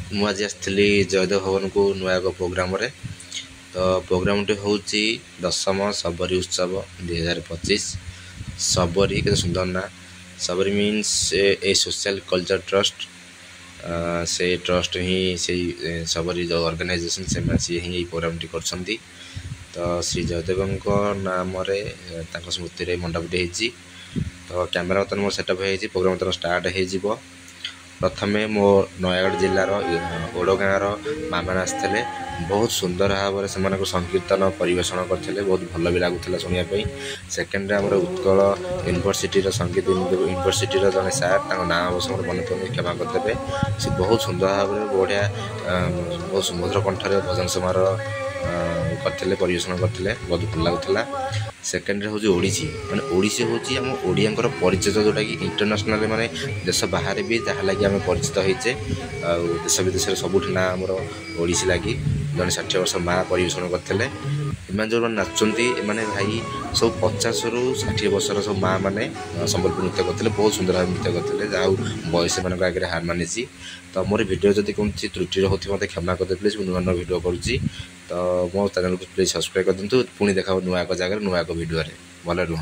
ମୁଁ ଆଜି ଆସିଥିଲି ଜୟଦେବ ଭବନକୁ ନୂଆ ଏକ ପ୍ରୋଗ୍ରାମରେ। ତ ପ୍ରୋଗ୍ରାମଟି ହେଉଛି ଦଶମ ଶବରୀ ଉତ୍ସବ 2025। ଶବରୀ କେତେ ସୁନ୍ଦର ନା। ଶବରୀ ମିନ୍ସ ଏ ସୋସିଆଲ କଲଚର ଟ୍ରଷ୍ଟ। ସେ ଟ୍ରଷ୍ଟ ହିଁ ସେଇ ଶବରୀ ଯେଉଁ ଅର୍ଗାନାଇଜେସନ୍ ସେମାନେ ସିଏ ହିଁ ଏଇ ପ୍ରୋଗ୍ରାମଟି କରୁଛନ୍ତି। ତ ଶ୍ରୀ ଜୟଦେବଙ୍କ ନାମରେ ତାଙ୍କ ସ୍ମୃତିରେ ମଣ୍ଡପଟି ହେଇଛି। ତ କ୍ୟାମେରା ବର୍ତ୍ତମାନ ମୋ ସେଟଅପ୍ ହେଇଛି। ପ୍ରୋଗ୍ରାମ ବର୍ତ୍ତମାନ ଷ୍ଟାର୍ଟ ହେଇଯିବ। प्रथमे मो नयगढ़ जिलार ओडगाँर मामने आसते बहुत सुंदर भाव से संकीर्तन परिवेषण करते बहुत भल भी लगुला शुणापी। सेकेंड आम उत्कल यूनिवर्सिटी संगीत यूनिवर्सिटी जड़े सार ना अवश्य मन पड़े क्षमा करदे। से बहुत सुंदर भाव बढ़िया बहुत सुमधुर कंठर भजन समारोह करते परिवेषण करते बहुत भल लगुला। सेकेंड हूँ ओडिसी माने ओडिसी हूँ आम ओडिया परिचय जोटा कि इंटरनेशनल माने देश बाहर भी जहाँ लगी आम परिचित होइचे। देश विदेश सबुठ ना आमर ओडिसी लगी जन 60 वर्ष माँ परिवेषण करते। इमान जो नाचुंती एमाने भाई सब 50 रु 60 वर्षर सब माँ मैंने संबलपुर नृत्य करते बहुत सुंदर भाव नृत्य करते जहाँ बयस मान आगे हार मानी। तो मोर वीडियो जब कौन त्रुटि होती मत क्षमा करदे प्लीज। नुआ नुआ वीडियो करुँची तो मो चैनल को प्लीज सब्सक्राइब कर दिंतु। पुणी देखा नुआ एक जगह नुआ एक वीडियो भले रुह।